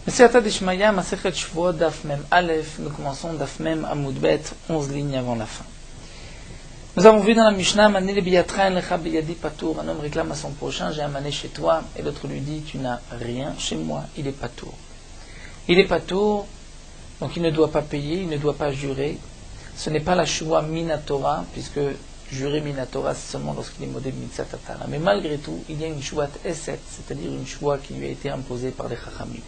Siyata Dishmaya, Masechet Shvuot, Daf Mem Aleph, nous commençons Daf Mem Amud Bet, 11 lignes avant la fin. Nous avons vu dans la Mishnah, Mané le biyatrain lecha biyadi patour, un homme réclame à son prochain, j'ai un mané chez toi, et l'autre lui dit, tu n'as rien chez moi, il est patour. Il est patour, donc il ne doit pas payer, il ne doit pas jurer. Ce n'est pas la shua minatora, puisque jurer minatora, c'est seulement lorsqu'il est modé mitzatata. Mais malgré tout, il y a une shuat eset, c'est-à-dire une shua qui lui a été imposée par les chachamim.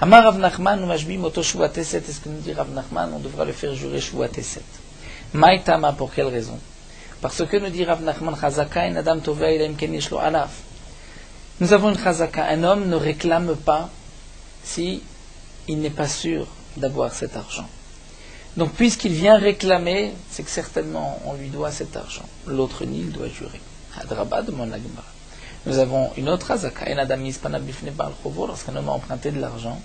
Amar Rav Nachman, Mashbim Oto Shuat Eset, est-ce que nous dit Rav Nachman, on devra le faire jurer Shuat Eset. Maïtama, pour quelle raison? Parce que nous dit Rav Nachman, Chazaka, en Adam Tovei, Ilaim Kenish Lo Alaf. Nous avons une Chazaka, un homme ne réclame pas si il n'est pas sûr d'avoir cet argent. Donc, puisqu'il vient réclamer, c'est que certainement on lui doit cet argent. L'autre ni, il doit jurer. Hadraba de mon Agmara. Nous avons une autre Hazaka, lorsqu'un homme a emprunté de l'argent.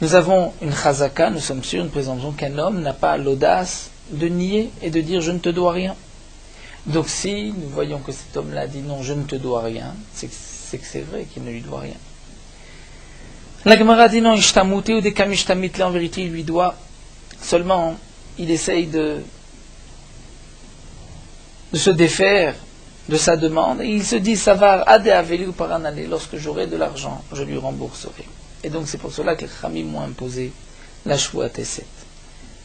Nous avons une Hazaka, nous sommes sûrs, nous présentons qu'un homme n'a pas l'audace de nier et de dire je ne te dois rien. Donc si nous voyons que cet homme-là dit non, je ne te dois rien, c'est que c'est vrai qu'il ne lui doit rien. La Gemara dit non, ishtamouté ou des kamishtamit, là en vérité il lui doit, seulement il essaye de se défaire de sa demande, et il se dit, ça va ade aveli ou par un année, lorsque j'aurai de l'argent, je lui rembourserai. Et donc c'est pour cela que les Khamim m'ont imposé la Shua Teset.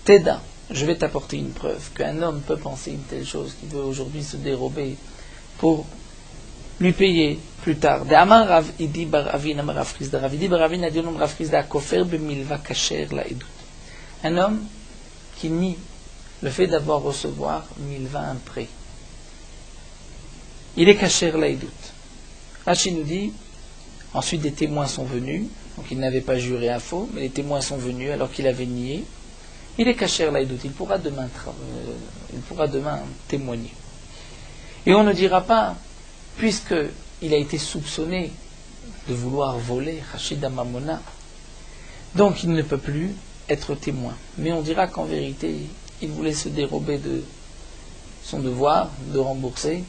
Teda, je vais t'apporter une preuve qu'un homme peut penser une telle chose, qu'il veut aujourd'hui se dérober pour lui payer plus tard. De Amar Rav Idi Bar Avin, Amar Rav Chizda. Rav Idi Bar Avin a dit au nom de Rav Chizda, Kofer b'milva kasher la edut. Un homme qui nie le fait d'avoir recevoir milva un prêt. Il est kasher laïdout. Rashi nous dit, ensuite des témoins sont venus, donc il n'avait pas juré à faux, mais les témoins sont venus alors qu'il avait nié. Il est kasher laïdout, il pourra demain témoigner. Et on ne dira pas, puisqu'il a été soupçonné de vouloir voler, Rachida Mamona, donc il ne peut plus être témoin. Mais on dira qu'en vérité, il voulait se dérober de son devoir de rembourser,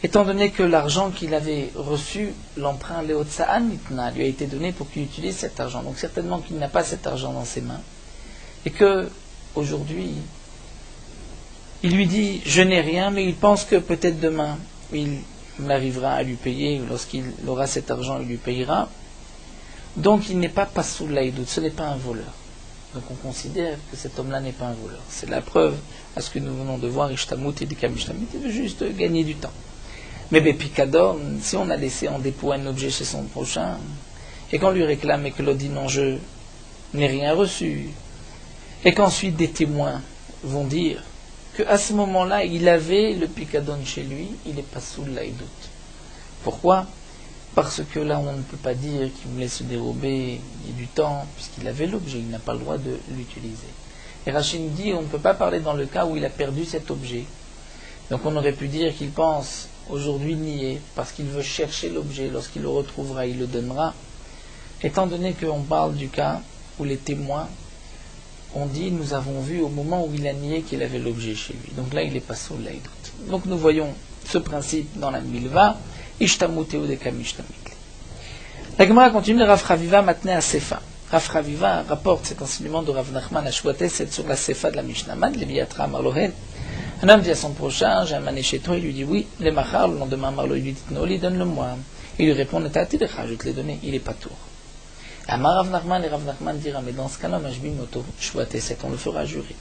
étant donné que l'argent qu'il avait reçu, l'emprunt Leotsa'an Mitna, lui a été donné pour qu'il utilise cet argent. Donc certainement qu'il n'a pas cet argent dans ses mains. Et que, aujourd'hui, il lui dit, je n'ai rien, mais il pense que peut-être demain, il arrivera à lui payer, ou lorsqu'il aura cet argent, il lui payera. Donc il n'est pas Pasoul Laïdout, ce n'est pas un voleur. Donc on considère que cet homme-là n'est pas un voleur. C'est la preuve à ce que nous venons de voir, Ishtamut et Dikamishtamit, il veut juste gagner du temps. Mais Bepikador, si on a laissé en dépôt un objet chez son prochain, et qu'on lui réclame et que l'on dit non, je n'ai rien reçu, et qu'ensuite des témoins vont dire qu'à ce moment-là, il avait le Pikadon chez lui, il n'est pas sous l'aïdout. Pourquoi? Parce que là, on ne peut pas dire qu'il voulait se dérober il y a du temps, puisqu'il avait l'objet, il n'a pas le droit de l'utiliser. Et Rachid dit, on ne peut pas parler dans le cas où il a perdu cet objet. Donc on aurait pu dire qu'il pense aujourd'hui nier, parce qu'il veut chercher l'objet, lorsqu'il le retrouvera, il le donnera. Étant donné qu'on parle du cas où les témoins ont dit, nous avons vu au moment où il a nié qu'il avait l'objet chez lui. Donc là, il est pas sous l'aïdout. Donc nous voyons ce principe dans la milva, ishtamuteu de kamishtamit. La Gemara continue de Rav Chaviva maintenant à Sefa. Rav Chaviva rapporte cet enseignement de Rav Nachman à Shouates, c'est sur la Sefa de la Mishnah. Mad le biatra marlohen. Un homme dit à son prochain, j'ai un mané chez toi, il lui dit oui, les machar, le lendemain Marlo, il lui dit non, donne-le-moi. Il lui répond, je vais te le donner, il est pas tour. Amar Rav Nachman, et Rav Nachman dira, mais dans ce cas-là, on le fera jurer.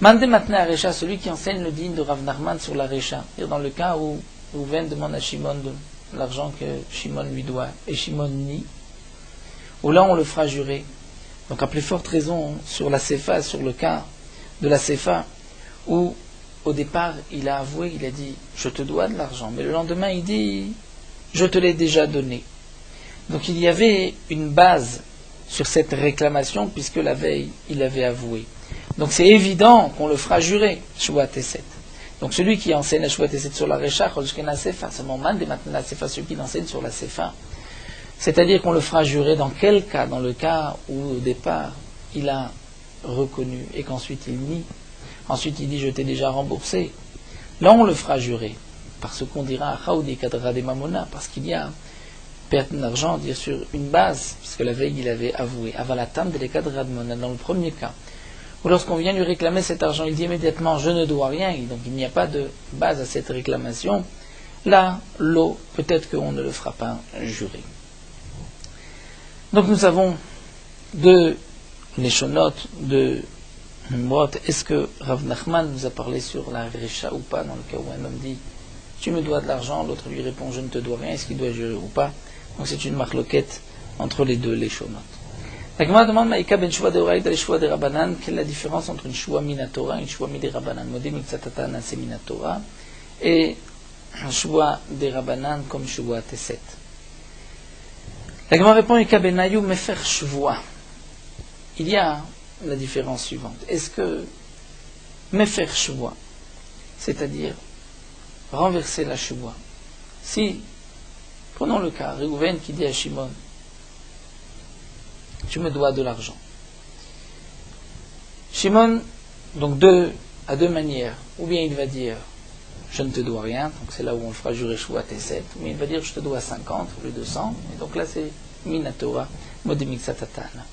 Mandé maintenant à Recha, celui qui enseigne le digne de Rav Nachman sur la Recha, dans le cas où Rouven demande à Shimon de l'argent que Shimon lui doit, et Shimon nie, où là on le fera jurer. Donc à plus forte raison, sur la Sefa, sur le cas de la Sefa, où au départ il a avoué, il a dit je te dois de l'argent, mais le lendemain il dit je te l'ai déjà donné. Donc il y avait une base sur cette réclamation puisque la veille il avait avoué. Donc c'est évident qu'on le fera jurer, Shua Teset. Donc celui qui enseigne la Shua Teset sur la Recha, seulement man de maintenant la Sefa, celui qui l'enseigne sur la Sefa. C'est-à-dire qu'on le fera jurer dans quel cas? Dans le cas où au départ il a reconnu et qu'ensuite il nie. Ensuite, il dit, je t'ai déjà remboursé. Là, on le fera jurer. Parce qu'on dira, parce qu'il y a perte d'argent, dire sur une base, puisque la veille il avait avoué, avalatam délicat de Radmona, dans le premier cas, ou lorsqu'on vient lui réclamer cet argent, il dit immédiatement je ne dois rien, et donc il n'y a pas de base à cette réclamation, là, l'eau, peut-être qu'on ne le fera pas jurer. Donc nous avons deux leshonotes, deux mot. Est-ce que Rav Nachman nous a parlé sur la récha ou pas, dans le cas où un homme dit tu me dois de l'argent, l'autre lui répond je ne te dois rien, est-ce qu'il doit jurer ou pas? Donc c'est une marloquette entre les deux leshonotes. La Gemara demande Maïka ben shua de Oraïda et shua de Rabbanan, quelle est la différence entre une shua minatora et une shua mide Rabbanan? Modé miksatatana c'est minatora et un shua de Rabbanan comme shua teset. La Gemara répond Maïka ben ayou mefer shua. Il y a la différence suivante. Est-ce que mefer shua, c'est-à-dire renverser la shua, si, prenons le cas, Réhouven qui dit à Shimon tu me dois de l'argent. Shimon, donc à deux manières, ou bien il va dire je ne te dois rien, donc c'est là où on fera jurer shua T7, ou bien il va dire je te dois 50 ou 200, et donc là c'est minatora modemixatatana.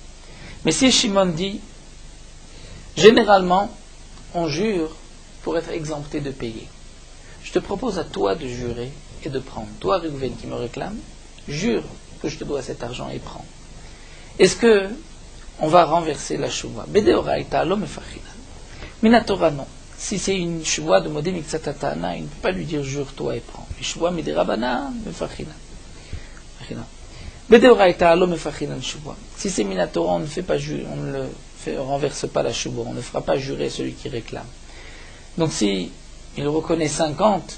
Mais si Shimon dit généralement on jure pour être exempté de payer, je te propose à toi de jurer et de prendre. Toi Réhouven qui me réclame, jure que je te dois cet argent et prends. Est-ce que on va renverser la shua? Bedeoraita lo mefachinan. Minatora non. Si c'est une shua de modé mixatatana, il ne peut pas lui dire jure-toi et prends. Mais shua miderabanan mefachinan. Bedeoraita lo mefachinan shua. Si c'est minatora, on ne fait pas jurer, on renverse pas la shua, on ne fera pas jurer celui qui réclame. Donc si il reconnaît 50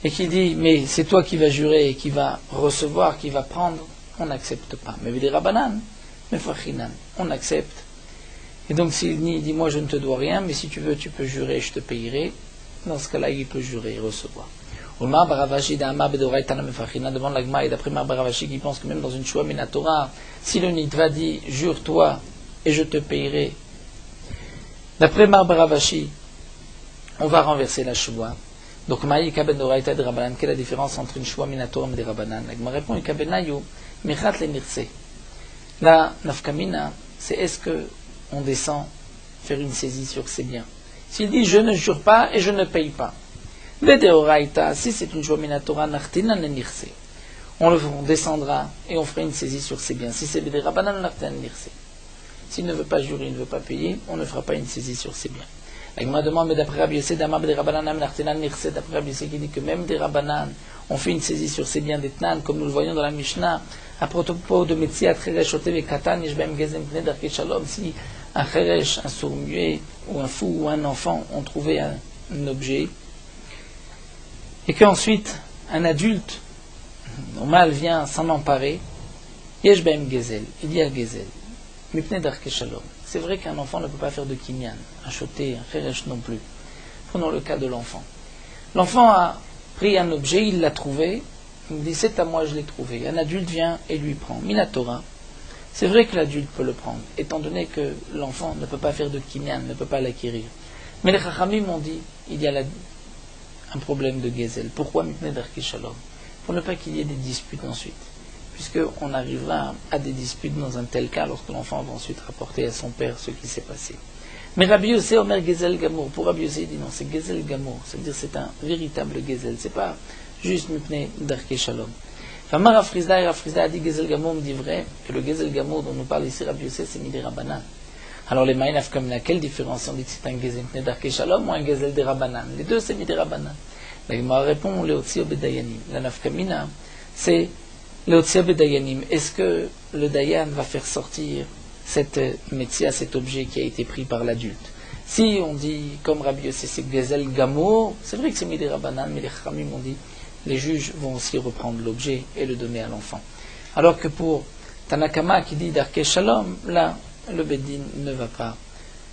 et qu'il dit mais c'est toi qui vas jurer et qui va recevoir, qui va prendre, on n'accepte pas. Mais des rabanan, mais fachinan, on accepte. Et donc s'il dit moi je ne te dois rien, mais si tu veux tu peux jurer, je te payerai, dans ce cas-là il peut jurer et recevoir. Omar Baravashi d'Amar Bedoraitana Mefachina demande l'Agma et d'après Mar Baravashi qui pense que même dans une Shua Minatora, si le Nitva dit jure-toi et je te payerai, d'après Mar Baravashi, on va renverser la Shua. Donc Maïka ben Doraita de Rabbanan, quelle est la différence entre une Shua Minatora et des Rabbanan? L'Agma répond Ika ben Nayu, Mechat le Nirse. La Nafkamina, c'est est-ce que on descend faire une saisie sur ses biens? S'il dit je ne jure pas et je ne paye pas. Bedeoraita, si c'est une Shua Minatora, Nartina le Nirse. On descendra et on fera une saisie sur ses biens. Si c'est des Rabbanan, Nartina le Nirse. S'il ne veut pas jurer, il ne veut pas payer, on ne fera pas une saisie sur ses biens. La Gemara demande, mais d'après Rabbi Yossé, d'après Rabbi Yossé qui dit que même des Rabbanan ont fait une saisie sur ces biens d'Etnan, comme nous le voyons dans la Mishnah, à propos de Metziat Cheresh Otev et Katan, Yeshbem Gezem Pnei Darkei Shalom, si un Cheresh, un sourd-muet, ou un fou, ou un enfant ont trouvé un objet, et qu'ensuite un adulte, normal, vient s'en emparer, Yeshbem Gezel, il y a Gezel, Mipnei Darkei Shalom. C'est vrai qu'un enfant ne peut pas faire de kinyan, un choté, un cheresh non plus. Prenons le cas de l'enfant. L'enfant a pris un objet, il l'a trouvé, il dit c'est à moi, je l'ai trouvé. Un adulte vient et lui prend. Minatora, c'est vrai que l'adulte peut le prendre, étant donné que l'enfant ne peut pas faire de kinyan, ne peut pas l'acquérir. Mais les chachamim m'ont dit, il y a un problème de gezel. Pourquoi Mipnei Darkei Shalom? Pour ne pas qu'il y ait des disputes ensuite. Puisqu'on arrivera à des disputes dans un tel cas lorsque l'enfant va ensuite rapporter à son père ce qui s'est passé. Mais Rabbi Yossé Omer Gezel Gamour, pour Rabbi Yossé il dit non, c'est Gezel Gamour, c'est-à-dire c'est un véritable Gezel, c'est pas juste Mipnei Darkei Shalom. Famar Rafrizda et Rafrizda a dit Gezel Gamour me dit vrai, que le Gezel Gamour dont nous parle ici Rabbi Yossé c'est Midei Rabbanan. Alors les Maïnaf comme laquelle différence on dit que c'est un Gezel Mipnei Darkei Shalom ou un Gezel de Rabbanan? Les deux c'est Midei Rabbanan. La Gemara répond Leotzi Obedayanim. La Nafkamina c'est Leotzi Obedayanim. Est-ce que le Dayan va faire sortir cette métier, cet objet qui a été pris par l'adulte? Si on dit, comme Rabbi Yossé, c'est Gezel Gamour, c'est vrai que c'est Midei Rabbanan, mais les Chachamim ont dit, les juges vont aussi reprendre l'objet et le donner à l'enfant. Alors que pour Tanakama qui dit Darkei Shalom, là, le Bedin ne va pas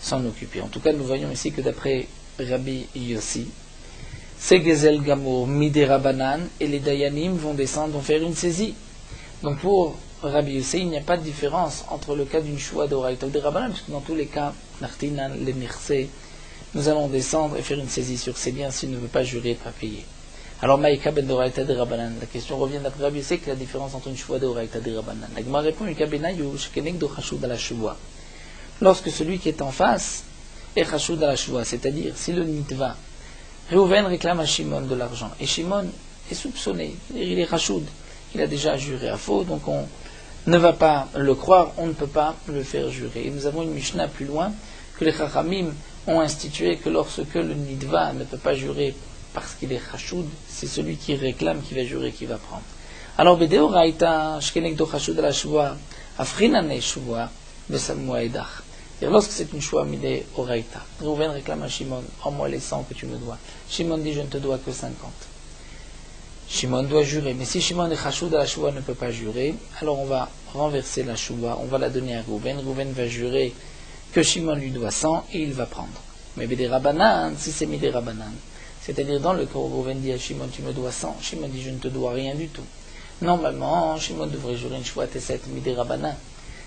s'en occuper. En tout cas, nous voyons ici que d'après Rabbi Yossé, c'est Gezel Gamour, Midei Rabbanan, et les Dayanim vont descendre, vont faire une saisie. Donc pour Rabbi Yossé, il n'y a pas de différence entre le cas d'une Shua d'Oraïta ou de Rabbanan, puisque dans tous les cas, Nartinan, les Nirse, nous allons descendre et faire une saisie sur ses biens s'il ne veut pas jurer et pas payer. Alors, Maïka ben d'Oraïta de Rabbanan. La question revient d'après Rabbi Yossi, quelle est la différence entre une choua d'Oraïta de Rabbanan? La Gemara répond, lorsque celui qui est en face est chashoud à la choua, c'est-à-dire si le nitva, Réhouven réclame à Shimon de l'argent, et Shimon est soupçonné, il est chashoud, il a déjà juré à faux, donc on ne va pas le croire, on ne peut pas le faire jurer. Et nous avons une Mishnah plus loin, que les Chachamim ont institué que lorsque le nitva ne peut pas jurer parce qu'il est chachoud, c'est celui qui réclame qui va jurer, qui va prendre. Alors, Bedeoraita, Shkenek do chachoud à la choua, Afrinane choua, Besamua edach. Lorsque c'est une choua midé oraita, Réhouven réclame à Shimon, en moi les 100 que tu me dois. Shimon dit, je ne te dois que 50. Shimon doit jurer, mais si Shimon est chachoud à la choua ne peut pas jurer, alors on va renverser la choua, on va la donner à Réhouven. Réhouven va jurer que Shimon lui doit 100 et il va prendre. Mais Bédé Rabbanan, si c'est midé Rabbanan, c'est-à-dire dans le cas où Réhouven dit à Shimon, tu me dois 100, Shimon dit, je ne te dois rien du tout. Normalement, Shimon devrait jurer une choua T7 midé Rabbanan.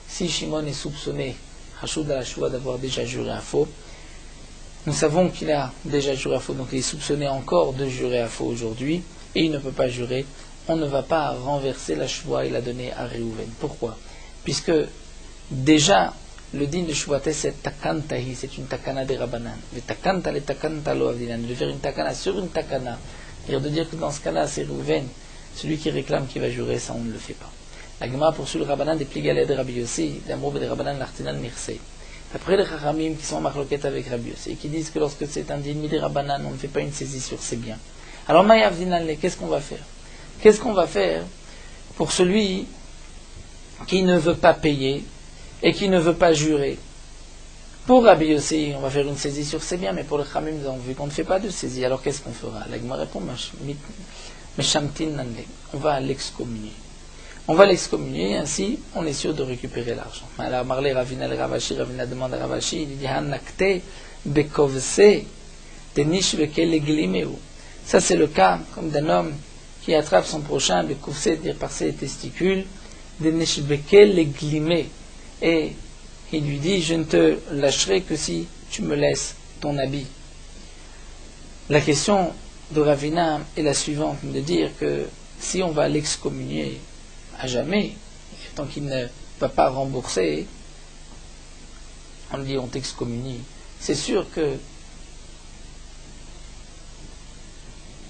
Si Shimon est soupçonné Chachoud à la choua d'avoir déjà juré à faux. Nous savons qu'il a déjà juré à faux, donc il est soupçonné encore de jurer à faux aujourd'hui, et il ne peut pas jurer. On ne va pas renverser la choua et la donner à Réhouven. Pourquoi? Puisque déjà, le din de choua c'est takantahi, c'est une takana des Rabbanan. Mais takanta le takanta lo avdinan, de faire une takana sur une takana, c'est-à-dire de dire que dans ce cas-là, c'est Réhouven, celui qui réclame qui va jurer, ça on ne le fait pas. La Gemara poursuit le Rabbanan des Pligalais de Rabbi Yossi, l'amour des Rabbanan l'artinan mirsei. Après les Chachamim qui sont en marloquette avec Rabbi Yossi, et qui disent que lorsque c'est un din des Rabbanan, on ne fait pas une saisie sur ses biens. Alors Mayav Dinanle, qu'est-ce qu'on va faire? Qu'est-ce qu'on va faire pour celui qui ne veut pas payer et qui ne veut pas jurer? Pour Rabbi Yossi, on va faire une saisie sur ses biens, mais pour les Chachamim, nous avons vu qu'on ne fait pas de saisie. Alors qu'est-ce qu'on fera? La Gemara répond, Meshamtin Nanle, on va l'excommunier. On va l'excommunier, ainsi on est sûr de récupérer l'argent. Alors Marley Ravina le Ravashi, Ravina demande à Ravashi, il dit Hanakte bekovse tenish vekele glimeu. Ça c'est le cas comme d'un homme qui attrape son prochain, bekovse, dire par ses testicules, tenish vekele glimeu. Et il lui dit, je ne te lâcherai que si tu me laisses ton habit. La question de Ravina est la suivante, de dire que si on va l'excommunier à jamais, tant qu'il ne va pas rembourser, on lui dit on t'excommunie, c'est sûr que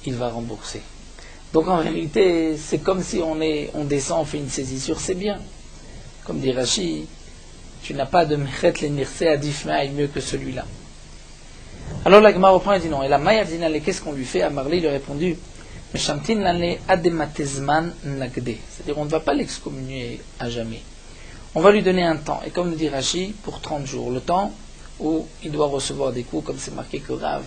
il va rembourser. Donc en vérité, c'est comme si on descend, on fait une saisie sur ses biens. Comme dit Rashi, tu n'as pas de mechet l'enirse adifmaï mieux que celui-là. Alors la Gemara reprend et dit non. Et la Mayav Dinale, qu'est-ce qu'on lui fait? À Marley, il a répondu, c'est-à-dire on ne va pas l'excommunier à jamais. On va lui donner un temps. Et comme le dit Rashi, pour 30 jours. Le temps où il doit recevoir des coups, comme c'est marqué que Rav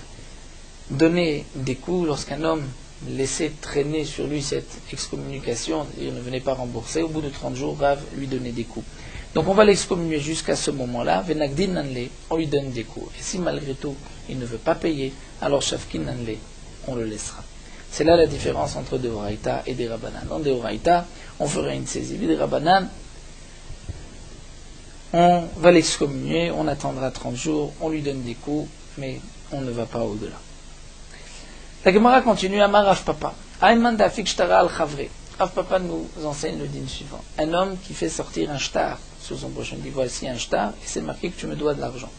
donnait des coups lorsqu'un homme laissait traîner sur lui cette excommunication, c'est-à-dire ne venait pas rembourser. Au bout de 30 jours, Rav lui donnait des coups. Donc on va l'excommunier jusqu'à ce moment-là. Venagdin Nanle, on lui donne des coups. Et si malgré tout, il ne veut pas payer, alors Shafkin Nanle, on le laissera. C'est là la différence entre des Oraïta et des Rabbanan. Dans des Oraïta, on ferait une saisie. Des Rabbanan, on va l'excommunier, on attendra 30 jours, on lui donne des coups, mais on ne va pas au-delà. La Gemara continue, Amar Rav Papa. Ayman dafik shtara al chavre. Rav Papa nous enseigne le din suivant. Un homme qui fait sortir un shtar sur son prochain, il dit voici un shtar, et c'est marqué que tu me dois de l'argent.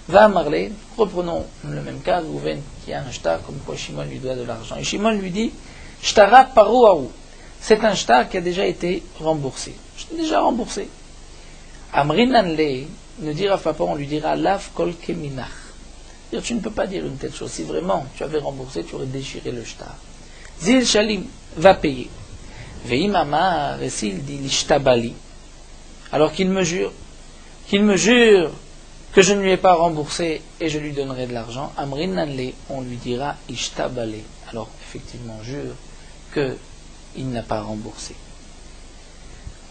Va à Marley, reprenons le même cas, Réhouven qui a un shtar, comme quoi Shimon lui doit de l'argent. Et Shimon lui dit, shtara parouaou. C'est un shtar qui a déjà été remboursé. Je t'ai déjà remboursé. Amrin Nanle, ne dira papa, on lui dira, lav kol keminach. Tu ne peux pas dire une telle chose. Si vraiment tu avais remboursé, tu aurais déchiré le shtar. Zil shalim, va payer. Veim amar, et s'il dit l'ishtabali, alors qu'il me jure que je ne lui ai pas remboursé et je lui donnerai de l'argent, Amrin Nanle, on lui dira Ishtabale. Alors, effectivement, jure qu'il n'a pas remboursé.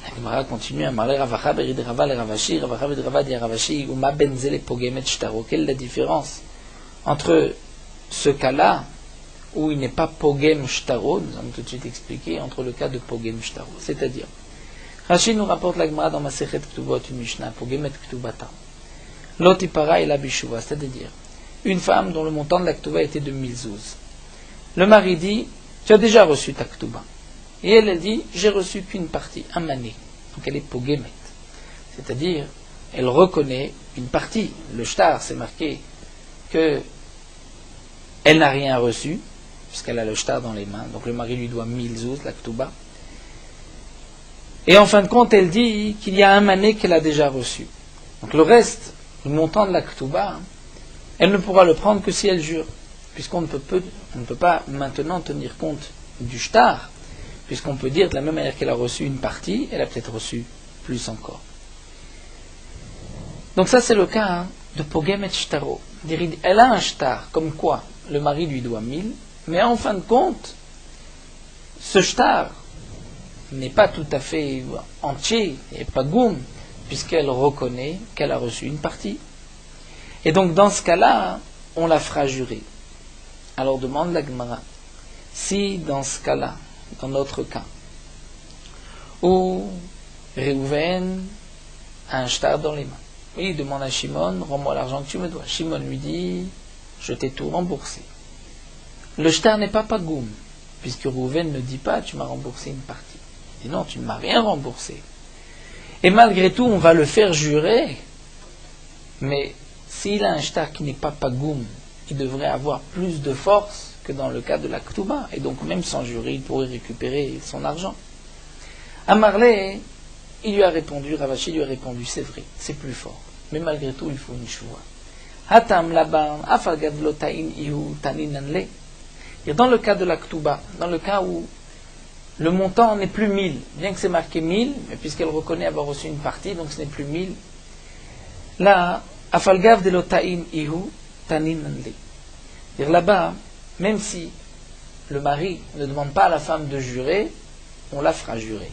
La Gemara continue à parler Ravacha berid Rava le Ravashi, Ravacha berid Rava di Ravashi, Uma benzel pogemet shtaro. Quelle est la différence entre ce cas-là où il n'est pas pogem shtaro, nous allons tout de suite expliquer, entre le cas de pogem shtaro. C'est-à-dire, Rashi nous rapporte la Gemara dans Masechet Ktubot, une Mishnah, pogemet ktubata. L'otipara et la bishuva, c'est-à-dire une femme dont le montant de la ktuva était de 1000 zouz. Le mari dit, tu as déjà reçu ta Ktuba. Et elle dit, j'ai reçu qu'une partie, un mané. Donc elle est pogemet. C'est-à-dire, elle reconnaît une partie. Le shtar, c'est marqué que elle n'a rien reçu, puisqu'elle a le shtar dans les mains. Donc le mari lui doit 1000 zouz, la Ktuba. Et en fin de compte, elle dit qu'il y a un mané qu'elle a déjà reçu. Donc le reste, le montant de la Ktuba, elle ne pourra le prendre que si elle jure. Puisqu'on ne peut pas maintenant tenir compte du shtar, puisqu'on peut dire de la même manière qu'elle a reçu une partie, elle a peut-être reçu plus encore. Donc ça c'est le cas de Pogem et Shtaro. Elle a un shtar, comme quoi le mari lui doit 1000, mais en fin de compte, ce shtar n'est pas tout à fait entier, et pas goum, puisqu'elle reconnaît qu'elle a reçu une partie. Et donc dans ce cas-là, on la fera jurer. Alors demande la Gemara, si dans ce cas-là, dans notre cas, où Réhouven a un shtar dans les mains, il demande à Shimon, rends-moi l'argent que tu me dois. Shimon lui dit, je t'ai tout remboursé. Le shtar n'est pas pagoum, puisque Réhouven ne dit pas, tu m'as remboursé une partie. Il dit non, tu ne m'as rien remboursé. Et malgré tout, on va le faire jurer, mais s'il a un shtar qui n'est pas pagoum, il devrait avoir plus de force que dans le cas de la Ktuba, et donc même sans jurer, il pourrait récupérer son argent. Amarlé, il lui a répondu, Ravashi lui a répondu, c'est vrai, c'est plus fort, mais malgré tout, il faut une choua. Hatam laban afagad lotain ihu taninanle. Et dans le cas de la Ktuba, dans le cas où le montant n'est plus 1000, bien que c'est marqué 1000, mais puisqu'elle reconnaît avoir reçu une partie, donc ce n'est plus 1000. Là, afalgav de lotain ihu taninanle. Là-bas, même si le mari ne demande pas à la femme de jurer, on la fera jurer.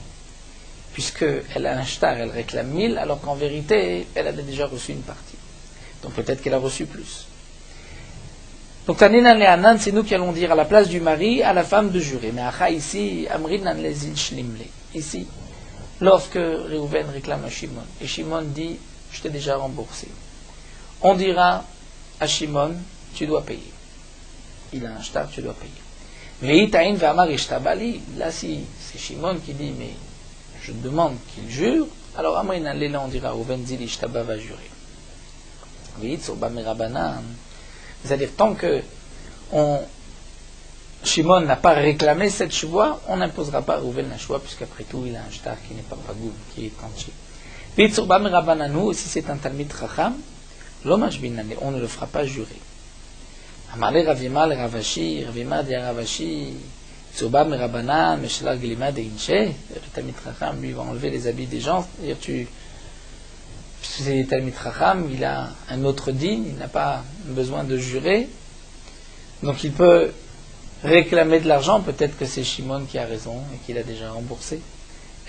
Puisqu'elle a un shtar, elle réclame 1000, alors qu'en vérité, elle avait déjà reçu une partie. Donc peut-être qu'elle a reçu plus. Donc Taninan le Hanan, c'est nous qui allons dire à la place du mari, à la femme de jurer. Mais Acha ici, Amrinan le Shlimle. Ici, lorsque Réhouven réclame à Shimon, et Shimon dit, je t'ai déjà remboursé. On dira à Shimon, tu dois payer. Il a un shtar, tu dois payer. Là, si c'est Shimon qui dit, mais je demande qu'il jure, alors Amrinan le, on dira, Réhouven dit, l'ishtaba va jurer. C'est-à-dire, tant que Shimon n'a pas réclamé cette choua, on n'imposera pas à Réhouven la choua, puisqu'après tout, il a un shtar qui n'est pas pagoum, qui est entier. Si c'est un talmid chacham, on ne le fera pas jurer. Amalé Ravima le Ravashi, Ravima dit à Ravashi, Tsurba Merabanan, Meshelar Glima de Inche, le talmid chacham, lui, va enlever les habits des gens, c'est-à-dire c'est Talmid Chacham, il a un autre din, il n'a pas besoin de jurer, donc il peut réclamer de l'argent, peut-être que c'est Shimon qui a raison et qu'il a déjà remboursé.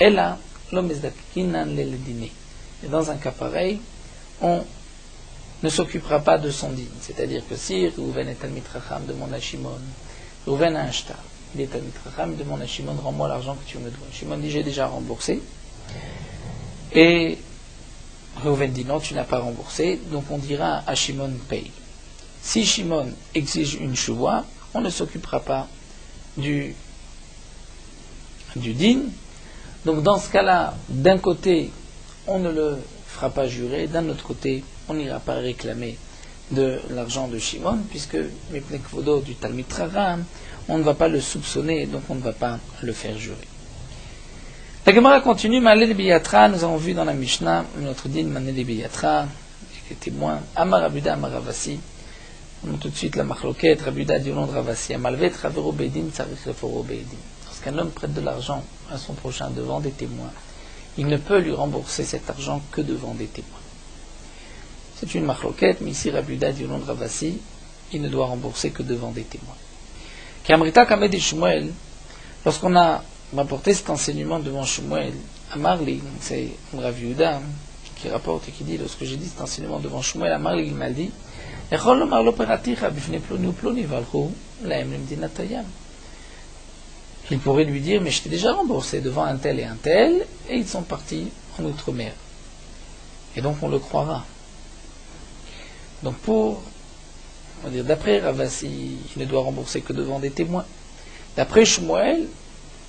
Et là, l'homme le dîner. Et dans un cas pareil, on ne s'occupera pas de son din. C'est-à-dire que si Réhouven est Talmid Chacham, demande à Shimon, Réhouven a un shtar, il est Talmid Chacham, demande à Shimon, rends-moi l'argent que tu me dois. Shimon dit, j'ai déjà remboursé. Et Réhouven dit non, tu n'as pas remboursé, donc on dira à Shimon paye. Si Shimon exige une choua, on ne s'occupera pas du din. Donc dans ce cas-là, d'un côté, on ne le fera pas jurer, d'un autre côté, on n'ira pas réclamer de l'argent de Shimon, puisque Mipnei Kvodo du Talmid Chacham, on ne va pas le soupçonner, donc on ne va pas le faire jurer. La Gemara continue, Malé Biyatra, nous avons vu dans la Mishnah, notre din Malé Biyatra, les témoins, Amar Rabuda, Amar Ravasi, on a tout de suite la Machloket, Rabuda dit au nom de Ravasi, Amalvet, Ravero Beidin, Tsarich Reforo Beidin. Lorsqu'un homme prête de l'argent à son prochain devant des témoins, il ne peut lui rembourser cet argent que devant des témoins. C'est une Machloket, mais ici Rabuda dit au nom de Ravasi, il ne doit rembourser que devant des témoins. Kamrita Kamed et Shmuel, lorsqu'on a rapporté cet enseignement devant Shmuel, Amarli, c'est Rav Yehuda qui rapporte et qui dit, lorsque j'ai dit cet enseignement devant Shmuel, Amarli, il m'a dit, il pourrait lui dire, mais je t'ai déjà remboursé devant un tel, et ils sont partis en outre-mer. Et donc on le croira. Donc d'après Ravasi, il ne doit rembourser que devant des témoins. D'après Shmuel,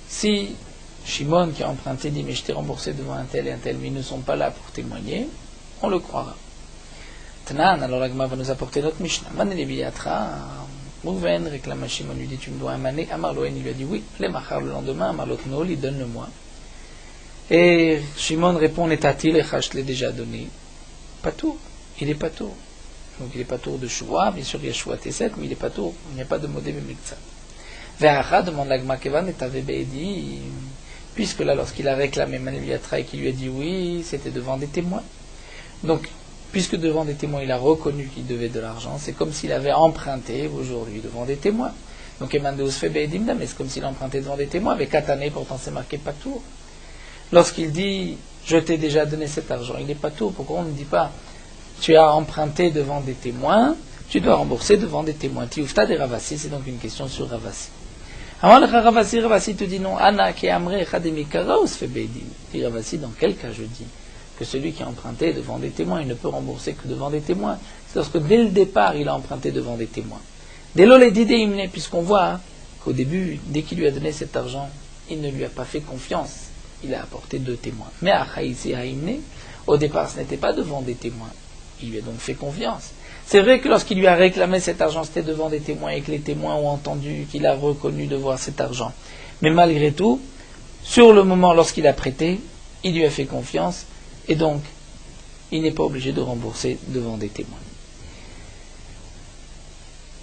si Shimon qui a emprunté dit mais je t'ai remboursé devant un tel et un tel, mais ils ne sont pas là pour témoigner, on le croira. Tanan, alors l'Agma va nous apporter notre Mishnah. Man Leviatra, Mouven réclame à Shimon, lui dit tu me dois un mané. Amarloen, il lui a dit oui. Les machar le lendemain, Amarlotnol, il donne-le-moi. Et Shimon répond Netati lecha, je l'ai déjà donné. Pas tout, il est pas tout. Donc il est pas tour de Shua, bien sûr il y a Shua T7, mais il est pas tour, il n'y a pas de modé Bemikza. Ve'acha demande l'Agma Kevan et Tavebeidi, puisque là lorsqu'il a réclamé Manéliatra et qu'il lui a dit oui, c'était devant des témoins. Donc, puisque devant des témoins il a reconnu qu'il devait de l'argent, c'est comme s'il avait emprunté aujourd'hui devant des témoins. Donc Emandeus fait Beidimda, mais c'est comme s'il empruntait devant des témoins, avec Katané, pourtant c'est marqué pas tour. Lorsqu'il dit je t'ai déjà donné cet argent, il n'est pas tour, pourquoi on ne dit pas tu as emprunté devant des témoins, tu dois rembourser devant des témoins. Tioufta de Ravasi, c'est donc une question sur Ravasi. Alors Ravasi te dit non, Anna qui amre chademikara ou se fait beidin. Dit Ravasi, dans quel cas je dis que celui qui a emprunté devant des témoins, il ne peut rembourser que devant des témoins. C'est lorsque dès le départ, il a emprunté devant des témoins. Dès l'olé puisqu'on voit qu'au début, dès qu'il lui a donné cet argent, il ne lui a pas fait confiance. Il a apporté 2 témoins. Mais à Haïsi Haïmné, au départ, ce n'était pas devant des témoins. Il lui a donc fait confiance. C'est vrai que lorsqu'il lui a réclamé cet argent, c'était devant des témoins et que les témoins ont entendu qu'il a reconnu devoir cet argent. Mais malgré tout, sur le moment, lorsqu'il a prêté, il lui a fait confiance et donc, il n'est pas obligé de rembourser devant des témoins.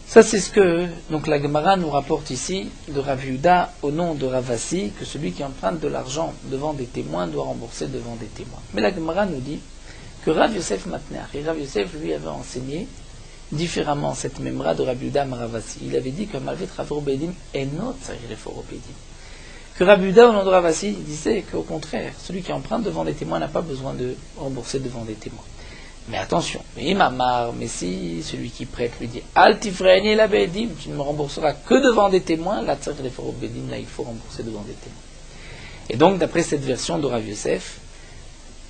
Ça, c'est ce que donc la Gemara nous rapporte ici de Rav Yehuda au nom de Ravasi, que celui qui emprunte de l'argent devant des témoins doit rembourser devant des témoins. Mais la Gemara nous dit que Rav Yosef Matneach, et Rav Yosef lui avait enseigné différemment cette memra de Rav Yehuda Ravasi. Il avait dit que Malvet Ravro Bedim Enot Sariforo Bedim. Que Rav Yehuda au nom de Ravasi disait qu'au contraire, celui qui emprunte devant des témoins n'a pas besoin de rembourser devant des témoins. Mais attention, mais si celui qui prête lui dit Altifreini la Bedim, tu ne me rembourseras que devant des témoins, la Sariforo Bedim, là il faut rembourser devant des témoins. Et donc d'après cette version de Rav Yosef,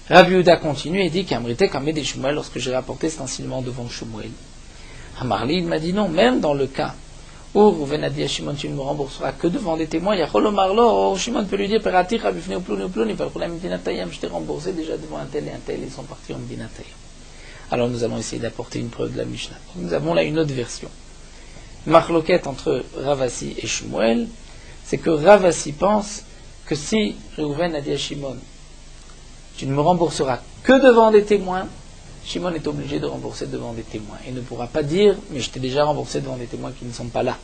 Rav Yehuda continue et dit qu'Amrité Kamed et Shmuel, lorsque j'ai rapporté cet enseignement devant Shmuel, Amarli, il m'a dit non, même dans le cas où Rouven a dit à Shimon, tu ne me rembourseras que devant des témoins, Yachol Omarlo, Shimon peut lui dire, Peratir, Rabifne ou Plouni, je t'ai remboursé déjà devant un tel et un tel, ils sont partis en Medina Tayam. Alors nous allons essayer d'apporter une preuve de la Mishnah. Nous avons là une autre version. Marloquette entre Ravasi et Shmuel, c'est que Ravasi pense que si Rouven a dit à Shimon, tu ne me rembourseras que devant des témoins, Shimon est obligé de rembourser devant des témoins. Il ne pourra pas dire, mais je t'ai déjà remboursé devant des témoins qui ne sont pas là.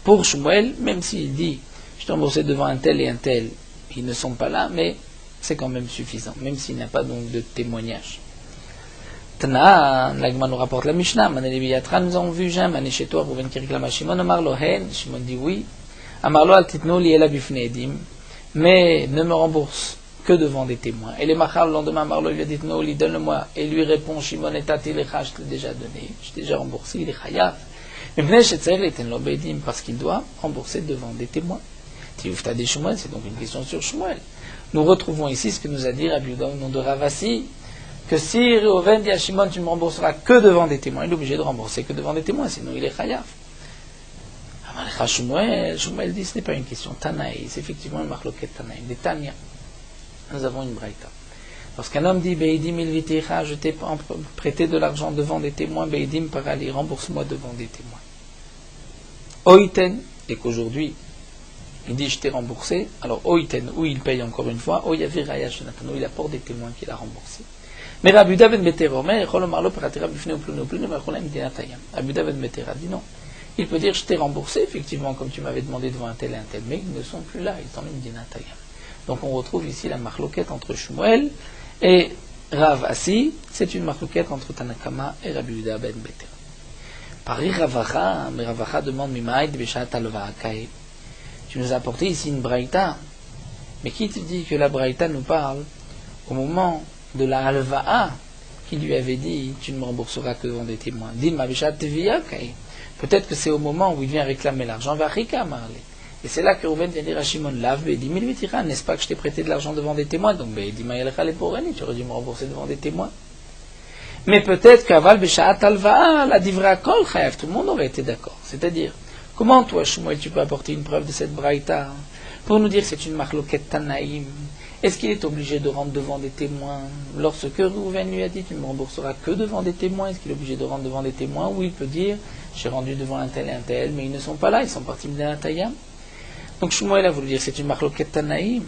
Pour Shmuel, même s'il dit, je t'ai remboursé devant un tel et un tel, ils ne sont pas là, mais c'est quand même suffisant, même s'il n'y a pas donc de témoignage. Tana, l'Agma nous rapporte la Mishnah, Maneleviyatra, nous avons vu Jean, Mané chez toi, Rouven qui réclame à Shimon, Amarlo Hen, Shimon dit oui, Amarlo Altitno liela bifne edim, mais ne me rembourse que devant des témoins. Et les machar le lendemain, Marlo lui a dit non, donne-le-moi. Et lui répond, Shimon et Tati lecha, je l'ai déjà donné, je t'ai déjà remboursé, il est chayav. Parce qu'il doit rembourser devant des témoins. Tioufta des Shmuel, c'est donc une question sur Shmuel. Nous retrouvons ici ce que nous a dit Rabbi Yehuda au nom de Ravasi, que si Reuven dit à Shimon, tu ne me rembourseras que devant des témoins, il est obligé de rembourser que devant des témoins, sinon il est chayav. Shmuel dit, ce n'est pas une question Tanaï, c'est effectivement une marloquette Tanaï, des Tanya. Nous avons une braïta. Lorsqu'un homme dit Beidim il viticha, je t'ai prêté de l'argent devant des témoins, Beidim par aller, rembourse-moi devant des témoins. Oiten, et qu'aujourd'hui il dit je t'ai remboursé, alors Oiten, où il paye encore une fois, Oyaviraya Shenatano, il apporte des témoins qu'il a remboursés. Mais Rabbi Yehuda ben Betera, Rabbi Yehuda ben Betera dit non. Il peut dire je t'ai remboursé, effectivement, comme tu m'avais demandé devant un tel et un tel, mais ils ne sont plus là, ils sont en Medina Tayam. Donc on retrouve ici la marloquette entre Shmuel et Rav Asi, c'est une marloquette entre Tanakama et Rabbi Yehuda ben Betera. Paris Ravacha, mais Ravacha demande Mimaïd Beshat Alva'akai. Tu nous as apporté ici une braïta, mais qui te dit que la braïta nous parle au moment de la Alva'a qui lui avait dit tu ne me rembourseras que devant des témoins. Dilma Beshat Teviyakai. Peut-être que c'est au moment où il vient réclamer l'argent, Vachika Marle. Et c'est là que Rouven vient dire à Shimon, lave, Beidim, il vitira, n'est-ce pas que je t'ai prêté de l'argent devant des témoins, donc Beidim, tu aurais dû me rembourser devant des témoins. Mais peut-être qu'Aval, Beshaat Alva'a, la Divra Kol Chayav, tout le monde aurait été d'accord. C'est-à-dire Comment toi, Shmuel, tu peux apporter une preuve de cette braïta pour nous dire que c'est une marloquette Tanaïm? Est-ce qu'il est obligé de rendre devant des témoins? Lorsque Rouven lui a dit, tu ne me rembourseras que devant des témoins, est-ce qu'il est obligé de rendre devant des témoins? Ou il peut dire, j'ai rendu devant un tel et un tel, mais ils ne sont pas là, ils sont partis de l'Atayam. Donc Shmuel a voulu dire, c'est une marloquette Tanaïm.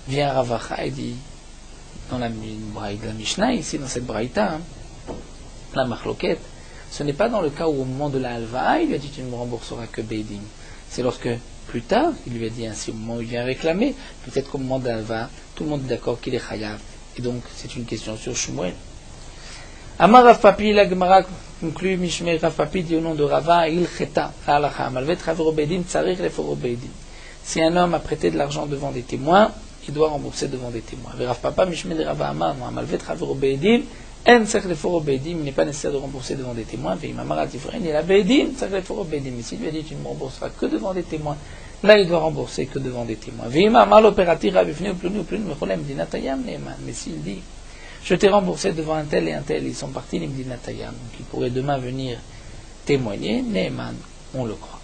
Vient Ravacha et dit, dans la Mishnah, ici, dans cette braïta, la marloquette, ce n'est pas dans le cas où au moment de la halva, il lui a dit, tu ne me rembourseras que Beidim. C'est lorsque, plus tard, il lui a dit ainsi, au moment où il vient réclamer, peut-être qu'au moment d'Alva, tout le monde est d'accord qu'il est chayav. Et donc, c'est une question sur Shmuel. Amar Rav Papi, la Gemara conclut, Mishmei Rav Papi dit au nom de Rava, il cheta, halacha, malvet chavero beidim, tsarich leforo beidim. Si un homme a prêté de l'argent devant des témoins, il doit rembourser devant des témoins. Rav Papa, Mishmei de Rava Amar, malvet chavero beidim, en tsarich leforo beidim, il n'est pas nécessaire de rembourser devant des témoins, veim amar tifrein, il a beidim, tsarich leforo beidim. Mais s'il lui a dit, tu ne me rembourseras que devant des témoins, là, il doit rembourser que devant des témoins. Veim amar l'opératif, rabifne, ou pluni, mecholem, dinatayam, neeman. Mais s'il dit, je t'ai remboursé devant un tel et un tel, ils sont partis, l'imdinatayam, donc ils pourraient demain venir témoigner, neeman, on le croit.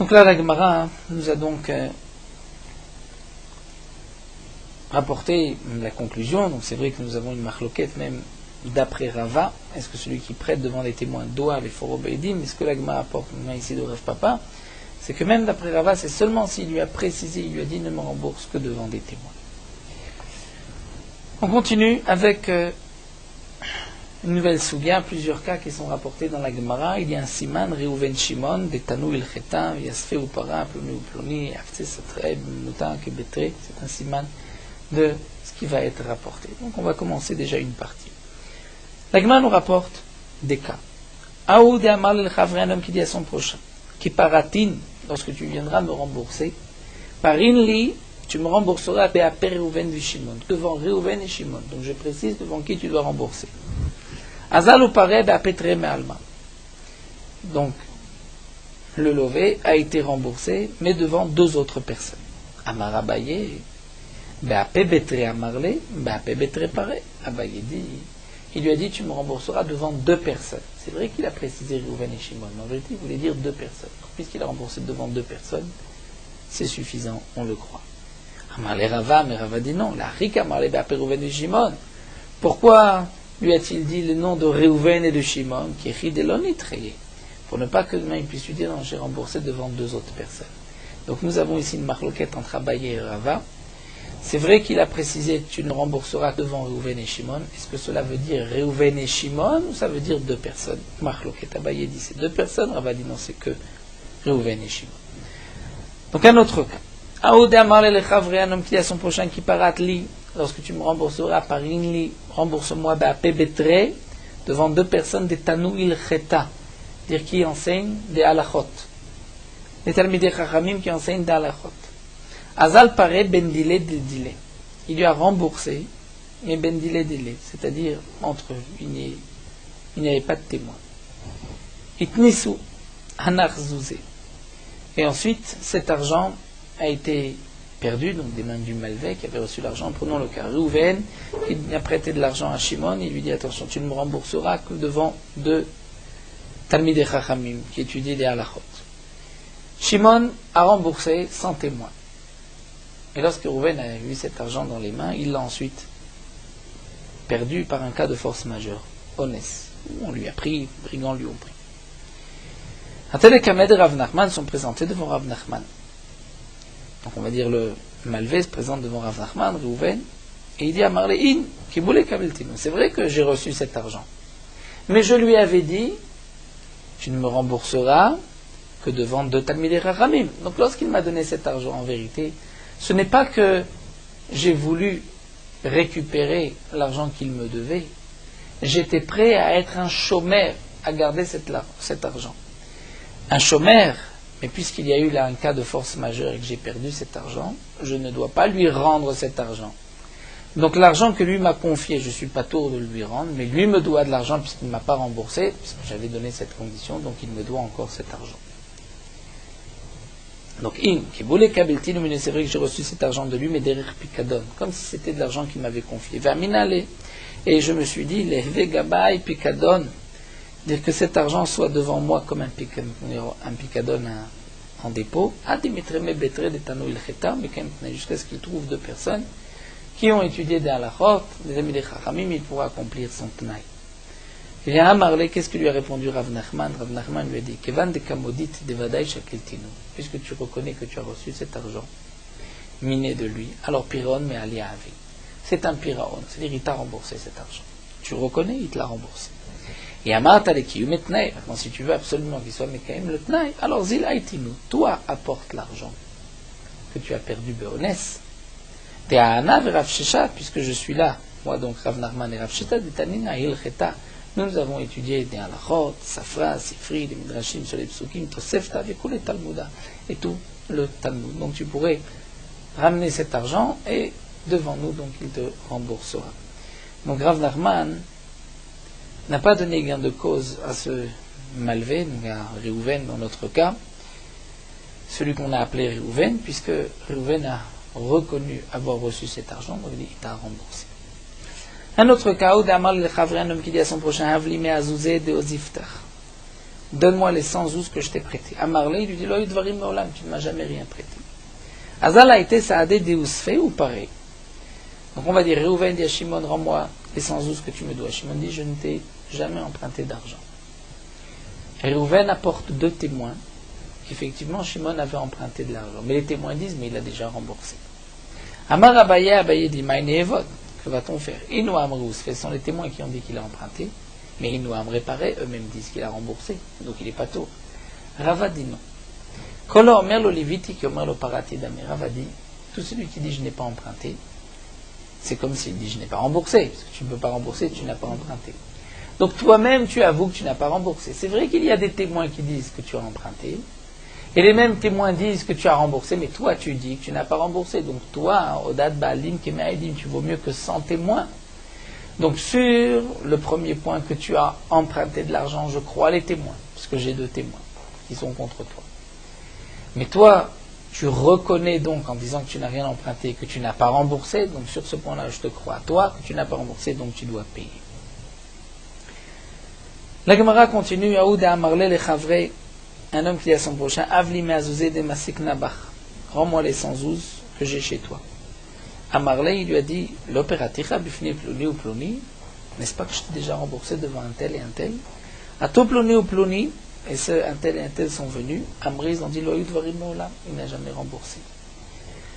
Donc là, la Gemara nous a donc rapporté la conclusion. Donc c'est vrai que nous avons une marloquette même d'après Rava. Est-ce que celui qui prête devant les témoins doit les forobeidim? Mais ce que la Gemara apporte ici de Rav Papa, c'est que même d'après Rava, c'est seulement s'il lui a précisé, il lui a dit ne me rembourse que devant des témoins. On continue avec une nouvelle soubia, plusieurs cas qui sont rapportés dans la Gemara. Il y a un siman, Reuven Shimon, des Tanou il Chetan, Yasfe ou Para, Ploni ou Ploni, Afte Satre, Moutan, Kebetre. C'est un siman de ce qui va être rapporté. Donc on va commencer déjà une partie. La Gemara nous rapporte des cas. Aoud et Amal el Chavre, un homme qui dit à son prochain, qui paratine, lorsque tu viendras me rembourser, parin li, tu me rembourseras après Reuven et Shimon, devant Reuven et Shimon. Donc je précise devant qui tu dois rembourser. Azal ou paré be'apetre me'alma. Donc le lové a été remboursé, mais devant deux autres personnes. Amar Abaye, be'ape betre amarle, be'ape betre paré. Abaye dit, il lui a dit tu me rembourseras devant deux personnes. C'est vrai qu'il a précisé Reuven et Shimon, mais en vérité il voulait dire deux personnes. Puisqu'il a remboursé devant deux personnes, c'est suffisant, on le croit. Amarle Rava, mais Rava dit non. La Rika Amarle be'ape Reuven et Shimon. Pourquoi lui a-t-il dit le nom de Reuven et de Shimon, qui est Chidelonitreye, pour ne pas que demain il puisse lui dire non, j'ai remboursé devant deux autres personnes. Donc nous avons ici une marloquette entre Abaye et Rava. C'est vrai qu'il a précisé tu ne rembourseras devant Reuven et Shimon. Est-ce que cela veut dire Reuven et Shimon ou ça veut dire deux personnes? Marloquette, Abaye dit c'est deux personnes, Rava dit non, c'est que Reuven et Shimon. Donc un autre cas. Aoudé Amarle le Chavre, un homme qui dit à son prochain qui parat li, lorsque tu me rembourseras par li, rembourse-moi be'ape betre, devant deux personnes des Tanou il Cheta, dire qui enseignent des halachot. Les Talmidei Chachamim qui enseignent des halachot. Azal pare ben dile de dile. Il lui a remboursé, mais ben dile dile, c'est-à-dire entre eux, il n'y avait pas de témoin. Itnisu hanach zuzé. Et ensuite, cet argent a été perdu, donc des mains du Malvé qui avait reçu l'argent. Prenons le cas. Reuven, qui a prêté de l'argent à Shimon, il lui dit attention, tu ne me rembourseras que devant deux Talmidei Chachamim qui étudient les halachot. Shimon a remboursé sans témoin. Et lorsque Reuven a eu cet argent dans les mains, il l'a ensuite perdu par un cas de force majeure. Honest. On lui a pris, les brigands lui ont pris. Atel et Kamed et Rav Nachman sont présentés devant Rav Nachman. Donc on va dire le Malvé se présente devant Rav Nachman, Reuven, et il dit à Marléine, qui voulait Kabeltino. C'est vrai que j'ai reçu cet argent. Mais je lui avais dit, tu ne me rembourseras que devant deux Talmidei Chachamim. Donc lorsqu'il m'a donné cet argent, en vérité, ce n'est pas que j'ai voulu récupérer l'argent qu'il me devait. J'étais prêt à être un chômeur, à garder cet argent. Un chômeur, mais puisqu'il y a eu là un cas de force majeure et que j'ai perdu cet argent, je ne dois pas lui rendre cet argent. Donc l'argent que lui m'a confié, je ne suis pas tour de lui rendre, mais lui me doit de l'argent puisqu'il ne m'a pas remboursé, puisque j'avais donné cette condition, donc il me doit encore cet argent. Donc, qui voulait Kabeltino, mais c'est vrai que j'ai reçu cet argent de lui, mais derrière Picadon, comme si c'était de l'argent qu'il m'avait confié. Verminale. Et je me suis dit, les Vegabai Picadon, dire que cet argent soit devant moi comme un picadon en dépôt, jusqu'à ce qu'il trouve deux personnes qui ont étudié des halachot, des amis des chachamim, il pourra accomplir son tnaï. Il y a Amarle, qu'est-ce que lui a répondu Rav Nachman? Rav Nachman lui a dit, Kevan de Kamodit de Vadaï Shakiltinu, puisque tu reconnais que tu as reçu cet argent miné de lui, alors Piron mais Aliavi. C'est un Piraon, c'est-à-dire il t'a remboursé cet argent. Tu reconnais, il te l'a remboursé. Et Amarta le Kiyum et Tnaï, maintenant si tu veux absolument qu'il soit Mekaim le Tnaï, alors Zil Aitinu, toi apporte l'argent que tu as perdu Beones. Te'ana ve Rav Sheshat, puisque je suis là, moi donc Rav Nachman et Rav Sheshat, Tanina Hilcheta, nous avons étudié des halachot, Safra, Sifri, des Midrashim sur les Psukim, Tosefta, avec les Talmuda, et tout le Talmud. Donc tu pourrais ramener cet argent et devant nous, donc il te remboursera. Donc Rav Nachman n'a pas donné gain de cause à ce Malvé, donc à Réhouven dans notre cas, celui qu'on a appelé Réhouven, puisque Réhouven a reconnu avoir reçu cet argent, donc il t'a remboursé. Un autre cas, où Damar le Chavri, un homme qui dit à son prochain, Havli Azouzé de Oziftach, donne-moi les 100 zouz que je t'ai prêtés. Amarle, il lui dit, Loïd Varim Meolam, tu ne m'as jamais rien prêté. Azal a été Saadé Deusfe ou pareil. Donc on va dire, Réhouven dit à Shimon, rends-moi les 100 zouz que tu me dois. Shimon dit, je ne t'ai jamais emprunté d'argent. Réhouven apporte deux témoins qu'effectivement Shimon avait emprunté de l'argent. Mais les témoins disent, mais il a déjà remboursé. Amar Abaye dit, Maïnévod, que va-t-on faire? Inou Amrous, ce sont les témoins qui ont dit qu'il a emprunté, mais Inou Am réparé, eux-mêmes disent qu'il a remboursé, donc il n'est pas tôt. Rava dit non. Kolo Omer lo Leviti qui Omer lo Parati Damé. Rava dit, tout celui qui dit je n'ai pas emprunté, c'est comme s'il dit je n'ai pas remboursé, parce que tu ne peux pas rembourser, tu n'as pas emprunté. Donc toi-même tu avoues que tu n'as pas remboursé. C'est vrai qu'il y a des témoins qui disent que tu as emprunté, et les mêmes témoins disent que tu as remboursé, mais toi tu dis que tu n'as pas remboursé. Donc toi, Odad Baalim Kemeaïdim, tu vaux mieux que 100 témoins. Donc sur le premier point que tu as emprunté de l'argent, je crois les témoins, parce que j'ai deux témoins qui sont contre toi. Mais toi, tu reconnais donc en disant que tu n'as rien emprunté, que tu n'as pas remboursé, donc sur ce point-là, je te crois. Toi, que tu n'as pas remboursé, donc tu dois payer. La Gemara continue, Aouda Amarle le Chavre, un homme qui dit à son prochain, Avli me'azouzé de masik nabach, rends-moi les 100 zouz que j'ai chez toi. Amarle, il lui a dit, l'opératicha bifni ploni ou ploni, n'est-ce pas que je t'ai déjà remboursé devant un tel et un tel? À tout ploni ou ploni, et ce un tel et un tel sont venus, Amri, ils ont dit, loïd varim meolam, il n'a jamais remboursé.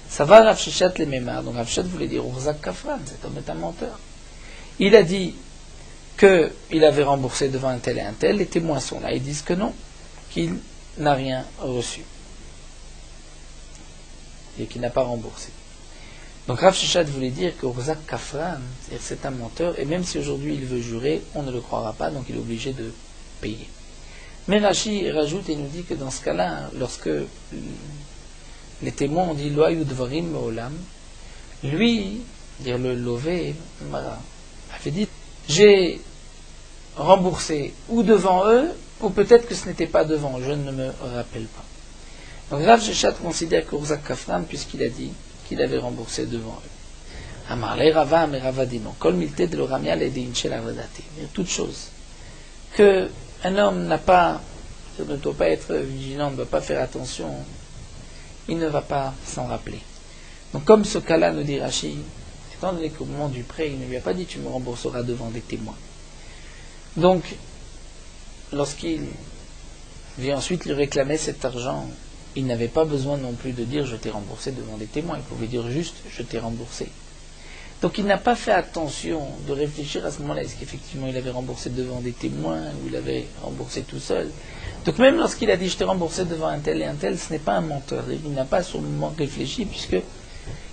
Ça va Rav Sheshat les mémar, donc Rav Sheshat voulait dire, Urzak Kafran, cet homme est un menteur. Il a dit qu'il avait remboursé devant un tel et un tel, les témoins sont là, ils disent que non, qu'il n'a rien reçu et qu'il n'a pas remboursé. Donc Rav Sheshat voulait dire que Urzak Kafran, c'est un menteur, et même si aujourd'hui il veut jurer, on ne le croira pas, donc il est obligé de payer. Mais Rashi rajoute et nous dit que dans ce cas-là, lorsque les témoins ont dit Loayud Varim Meolam, lui, dire le Lové, avait dit j'ai remboursé ou devant eux, ou peut-être que ce n'était pas devant, je ne me rappelle pas. Donc Rav Sheshat considère que Urzak Kafran, puisqu'il a dit qu'il avait remboursé devant eux. Amarle Rava, mais Rava dit non. Kol milte de l'oramia le d'inchel avadati. Toute chose que un homme n'a pas, ne doit pas être vigilant, ne doit pas faire attention, il ne va pas s'en rappeler. Donc comme ce cas-là nous dit Rashi, étant donné qu'au moment du prêt, il ne lui a pas dit tu me rembourseras devant des témoins. Donc, lorsqu'il vient ensuite lui réclamer cet argent, il n'avait pas besoin non plus de dire je t'ai remboursé devant des témoins, il pouvait dire juste je t'ai remboursé. Donc il n'a pas fait attention de réfléchir à ce moment-là, est-ce qu'effectivement il avait remboursé devant des témoins ou il avait remboursé tout seul. Donc même lorsqu'il a dit je t'ai remboursé devant un tel et un tel, ce n'est pas un menteur, il n'a pas sur le moment réfléchi puisque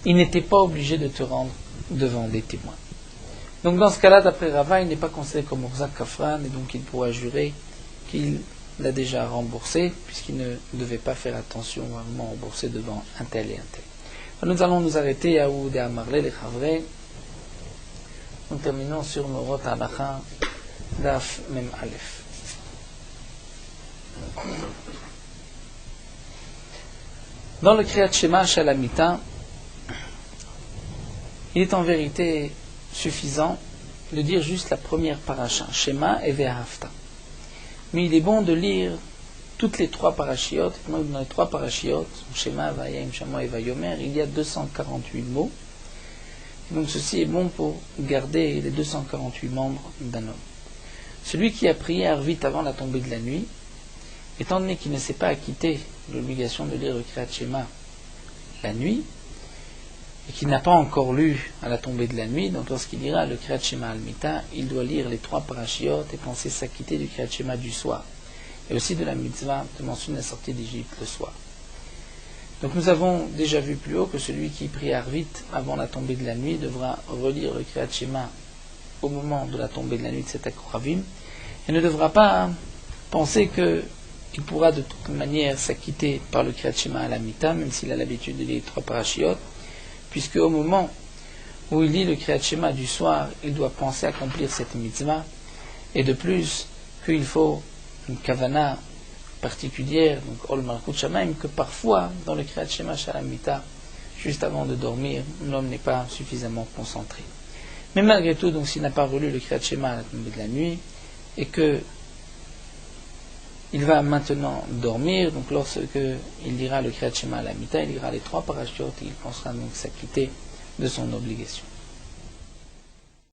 il n'était pas obligé de te rendre devant des témoins. Donc dans ce cas-là, d'après Rava, il n'est pas considéré comme Urzak Kafran et donc il pourra jurer qu'il l'a déjà remboursé puisqu'il ne devait pas faire attention à vraiment rembourser devant un tel et un tel. Nous allons nous arrêter à Oud et à Marley, les Chavre. Nous terminons sur Morot Halacha, Daf Mem Aleph. Dans le Kriyat Shema Shalamita, il est en vérité suffisant de dire juste la première paracha, Shema et Ve'ahavta. Mais il est bon de lire toutes les 3 parachiotes. Dans les 3 parachiotes, Shema, Vayim, Shama et Vayomer, il y a 248 mots. Et donc ceci est bon pour garder les 248 membres d'un homme. Celui qui a prié Arvit avant la tombée de la nuit, étant donné qu'il ne s'est pas acquitté de l'obligation de lire le Kriyat Shema la nuit, et qu'il n'a pas encore lu à la tombée de la nuit, donc lorsqu'il lira le Kriyat Shema al-Mita, il doit lire les 3 parachiotes et penser s'acquitter du Kriyat Shema du soir, et aussi de la mitzvah de mentionner la sortie d'Égypte le soir. Donc nous avons déjà vu plus haut que celui qui prie Arvit avant la tombée de la nuit devra relire le Kriyat Shema au moment de la tombée de la nuit de cet Akoravim, et ne devra pas penser qu'il pourra de toute manière s'acquitter par le Kriyat Shema à la Mita, même s'il a l'habitude de lire les 3 parachiotes, puisque au moment où il lit le Kriyat Shema du soir, il doit penser accomplir cette mitzvah, et de plus qu'il faut une kavana particulière, donc Ol Malchut Shamaim, que parfois dans le Kriyat Shema Shalamita, juste avant de dormir, l'homme n'est pas suffisamment concentré. Mais malgré tout, donc s'il n'a pas relu le Kriyat Shema à la tombée de la nuit, et que il va maintenant dormir, donc lorsque il lira le Kriyat Shema à la Mita, il lira les 3 parachiotes et il pensera donc s'acquitter de son obligation.